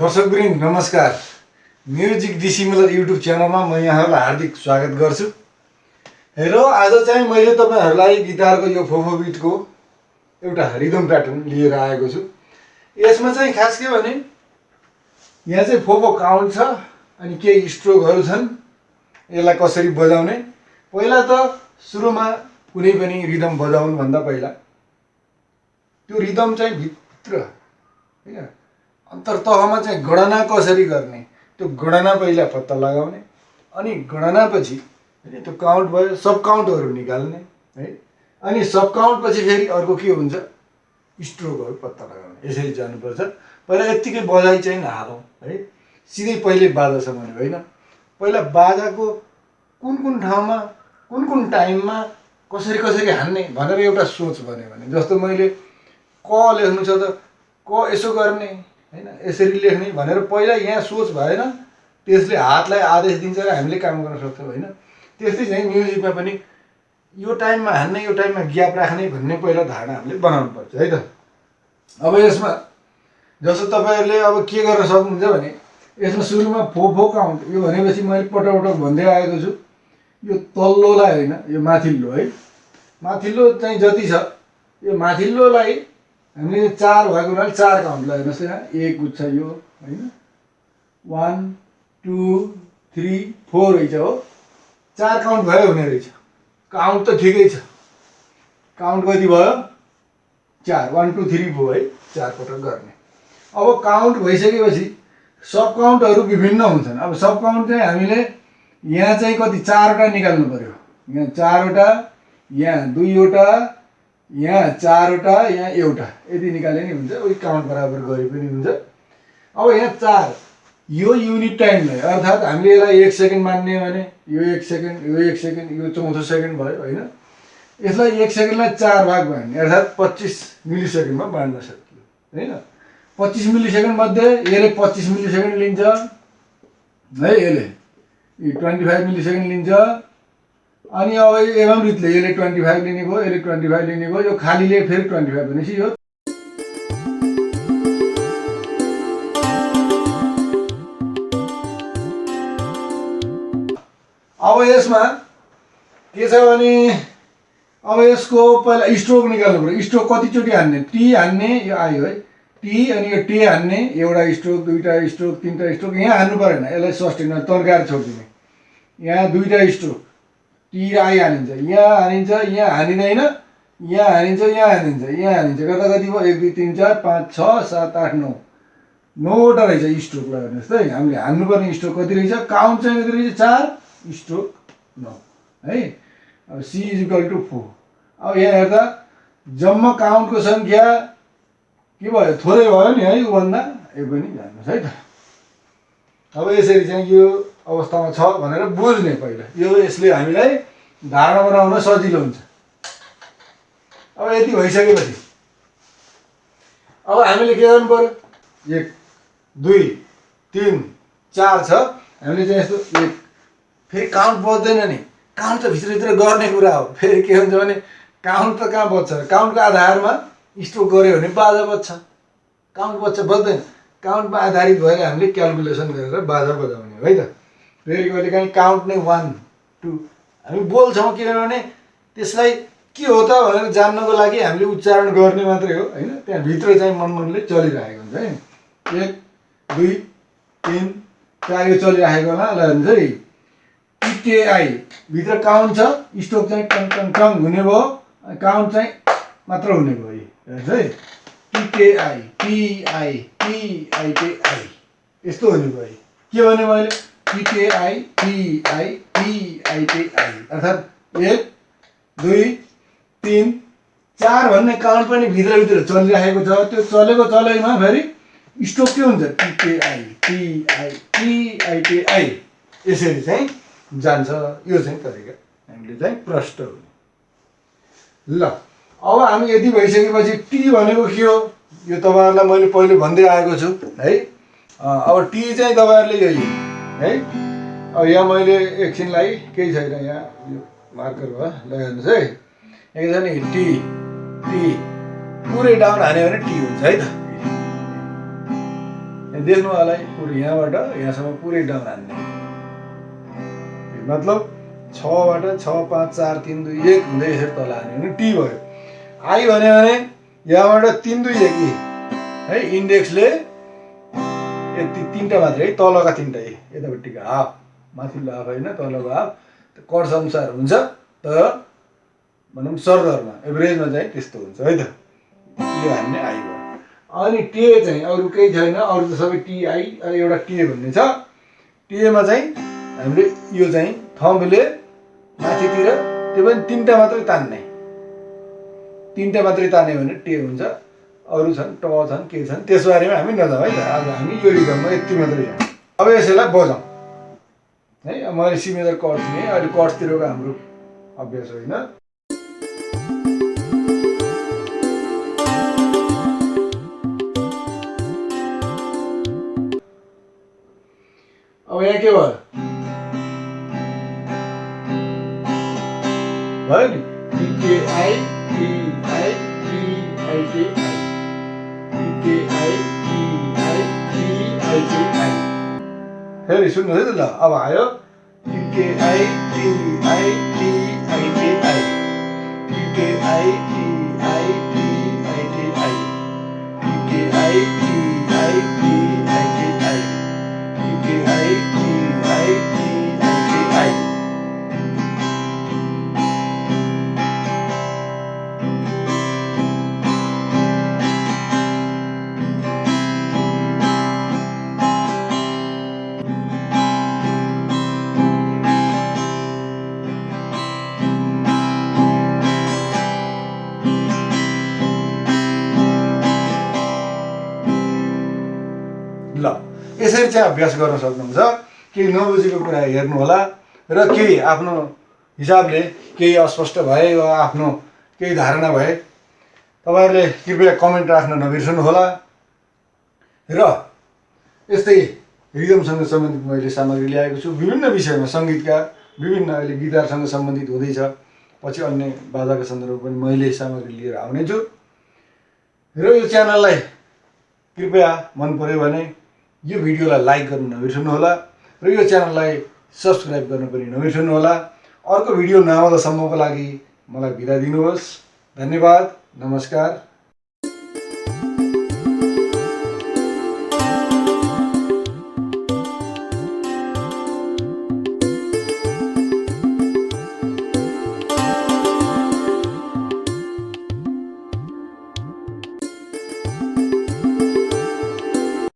दर्शकवृन्द नमस्कार। Music dissimilar YouTube च्यानलमा म यहाँहरूलाई हार्दिक स्वागत गर्छु। र आज चाहिँ मैले तपाईहरुलाई गिटारको यो फोफो बिटको एउटा रिदम प्याटर्न लिएर आएको छु। यसमा चाहिँ खास के भने यहाँ चाहिँ फोफो काउन्ट छ अनि केही स्ट्रोकहरु छन्। यसलाई कसरी बजाउने, पहिला त सुरुमा कुनै पनि रिदम बजाउनु भन्दा पहिला त्यो रिदम चाहिँ भित्र हैन अन्तर्तहमा चाहिँ गणना कसरी गर्ने त्यो गणना पहिला पत्ता लगाउने, अनि गणनापछि हैन त्यो काउन्ट भयो सब काउन्टहरु निकाल्ने है, अनि सब काउन्ट पछि फेरि अर्को के हुन्छ स्ट्रोकहरु पत्ता लगाउने। यसरी जानुपर्छ। पहिला यतिकै बजाइ चाहिँ नहालौं है, सिधै पहिले बाजासम्म हैन। पहिला बाजाको कुन कुन ठाउँमा कुन कुन टाइममा कसरी कसरी हान्ने भनेर एउटा सोच बन्यो भने, जस्तो मैले क लेख्नु छ त क यसो गर्ने हैन यसरी लेख्ने भनेर पहिला यहाँ सोच भएन, त्यसले हातलाई आदेश दिन्छ र हामीले काम गर्न सक्छौं हैन। त्यस्तै चाहिँ म्युजिकमा पनि यो टाइममा हान्ने यो टाइममा ग्याप राख्ने भन्ने पहिला धारणा हामीले बनाउनु पर्छ है त। अब यसमा जस्तो तपाईहरुले अब के गर्न सक्नुहुन्छ भने यसमा सुरुमा फोफो काउन्ट यो भनेपछि मैले पटक भन्दै आएको छु। यो तल्लोलाई हैन यो माथिल्लो है, माथिल्लो चाहिँ जति छ यो माथिल्लोलाई हामीले 4 भएको हुनाले 4 काउन्ट ल हेर्नुस् यहाँ एक गुच्छा यो हैन 1 2 3 4 रहेछ हो, 4 काउन्ट भयो हुने रहेछ। काउन्ट त ठिकै छ, काउन्ट कति भयो 4 1 2 3 4 है, 4 पटक गर्ने। अब काउन्ट भइसकेपछि सब काउन्टहरु विभिन्न हुन्छन्। अब सब काउन्ट चाहिँ हामीले यहाँ चाहिँ कति 4 वटा निकाल्नु पर्यो। यहाँ 4 वटा, यहाँ 2 वटा, यहाँ 4 वटा, यहाँ एउटा, यति निकाले नि हुन्छ। उही काउन्ट बराबर गरे पनि हुन्छ। अब यहाँ 4 यो युनिट टाइमलाई अर्थात हामीले यसलाई 1 सेकेन्ड मान्ने भने यो 1 सेकेन्ड, यो 1 सेकेन्ड, यो चौथो सेकेन्ड भयो हैन। यसलाई 1 सेकेन्डलाई 4 भाग बाड्ने अर्थात 25 मिली सेकेन्डमा बाड्न सकियो हैन। 25 मिली सेकेन्ड मध्ये यसले 25 मिली सेकेन्ड लिन्छ है, यसले 25 मिली सेकेन्ड लिन्छ। अनि अब एवं रितले यसले 25 लिने भयो, यसले 25 लिने भयो, यो खालीले फेरि 25 भनेपछि यो अब यसमा के छ भने अब यसको पहिला स्ट्रोक निकाल्नु पर्यो। स्ट्रोक कति चोटी हान्ने, टी हान्ने यो आयो है, टी अनि यो टे हान्ने एउटा स्ट्रोक, दुईटा स्ट्रोक, तीनटा स्ट्रोक यहाँ हान्नु परेन, यसलाई सस्टेन तर्काएर छोड्दिने। यहाँ दुईटा स्ट्रोक टी आई हानिन्छ, यहाँ हानिन्छ, यहाँ हानिदैन, यहाँ हानिन्छ, यहाँ हानिन्छ, यहाँ हानिन्छ, गर्दा कति भयो 1 2 3 4 5 6 7 8 9 9वटा रहेछ स्ट्रोक। ल हेर्नुस् त हामीले हान्नुपर्ने स्ट्रोक कति रहेछ, काउन्ट चाहिँ कति रहेछ 4 स्ट्रोक 9 है। अब C = 4। अब यहाँ हेर्दा जम्मा काउन्टको संख्या के भयो, थोरै भयो नि है, यो भन्दा यो पनि जान्नुस् है त। अब यसरी चाहिँ यो अवस्थामा छ भनेर बुझ्ने पहिला, यो यसले हामीलाई धारणा बनाउन सजिलो हुन्छ। अब यति भइसकेपछि अब हामीले के गर्नु पर्यो, 1 2 3 4 छ, हामीले चाहिँ यस्तो एक फेरि काउन्ट बज्दैन नि, काउन्ट त भित्रभित्र गर्ने कुरा हो। फेरि के हुन्छ भने काउन्ट त कहाँ बज्छ, काउन्टको आधारमा स्ट्रोक गर्यो भने बाजा बज्छ, काउन्ट बज्छ बज्दैन। काउन्टमा आधारित भएर हामीले क्याल्कुलेसन गरेर बाजा बजाउने हो है त। फेरि कहिले काहीँ काउन्ट नै 1 2 हामी बोल्छौँ किनभने त्यसलाई के हो त भनेर जान्नको लागि हामीले उच्चारण गर्ने मात्रै हो हैन। त्यहाँ भित्र चाहिँ मनले चलिरहेको हुन्छ है, 1 2 3 4 यो चलिरहेको होला। ल हेर्नुहोस् है, टिटिआई भित्र काउन्ट छ, स्ट्रोक चाहिँ टङ टङ टङ हुने भयो, काउन्ट चाहिँ मात्र हुने भयो। हेर्नुहोस् है, टिटिआई टिआई टिआई टिआई यस्तो हुने भयो। के भने मैले टिटिआई टिआई टिआई टिआई अर्थात 1 2 3 4 भन्ने काउन्ट पनि भित्रभित्र चलिरहेको छ। त्यो चलेको चलाइमा फेरि स्ट्रोक के हुन्छ टिटिआई टिआई टिआई टिआई यसरी चाहिँ जान्छ। यो चाहिँ तरिका हामीले चाहिँ प्रष्ट हुने। ल अब हामी यति भइसकेपछि टी भनेको के हो यो तपाईहरुलाई मैले पहिले भन्दै आएको छु है। अब टी चाहिँ तपाईहरुले यही है। अब यहाँ मैले एकछिनलाई केही छैन, यहाँ यो मार्कर भयो। ल हेर्नुस् है, यहाँ छ नि टी टी पुरै डाउन हान्यो भने टी हुन्छ है त। देख्नु होला पुरै यहाँबाट यहाँसम्म पुरै डाउन हान्ने मतलब 6 बाट 6 5 4 3 2 1 हुँदै यसरी तल हान्यो भने टी भयो। आई भन्यो भने यहाँबाट 3 2 1 ए है इन्डेक्सले यति तीनटा मात्रै है तलका तीनटा यतापट्टिको हाफ माथिल्लो हाफ होइन तलको हाफ कर्स अनुसार हुन्छ तर भनौँ सरदरमा एभरेजमा चाहिँ त्यस्तो हुन्छ है त। यो हान्ने आई भयो। अनि टे चाहिँ अरू केही छैन अरू त सबै टिआई एउटा टे भन्ने छ। टेमा चाहिँ हामीले यो चाहिँ थम्बले माथितिर त्यो पनि तीनटा मात्रै तान्ने तीनटा मात्रै तान्यो भने टे हुन्छ। अरू छन् ट छन् के छन् त्यसबारेमा हामी नजाउँ है त। आज हामी यो रिदममा यति मात्रै छौँ। अब यसैलाई बजाउँ है। मैले सी मेजर कर्ड्स लिएँ अहिले कर्ड्सतिरको हाम्रो अभ्यास होइन। अब यहाँ के भयो भयो नि टिकेआई टिआई टिआई टिआई टिकेआई टिआई टिआई टिआई। फेरि सुन्नुहोस् है त ल अब आयो टिकेआई टिआई टिआई टिआई टिकेआई टिआई टिआई टिआई टिकेआई टिआई टिआई टिआई टिकेआई टिआई टिआई टिआई। ल यसरी चाहिँ अभ्यास गर्न सक्नुहुन्छ। केही नबुझेको कुरा हेर्नु होला र केही आफ्नो हिसाबले केही अस्पष्ट भए वा आफ्नो केही धारणा भए तपाईहरुले कृपया कमेन्ट राख्न नबिर्सनु होला। र यस्तै रिदमसँग सम्बन्धित मैले सामग्री ल्याएको छु विभिन्न विषयमा संगीतका विभिन्न अहिले गिटारसँग सम्बन्धित हुँदैछ पछि अन्य बाजाका सन्दर्भमा पनि मैले सामग्री लिएर आउने छु। र यो च्यानललाई कृपया मन पर्यो भने यो भिडियोलाई लाइक गर्न नबिर्सनु होला र यो च्यानललाई सब्स्क्राइब गर्न पनि नबिर्सनु होला। अर्को भिडियो नआउँदासम्मको लागि मलाई बिदा दिनुहोस्। धन्यवाद। नमस्कार।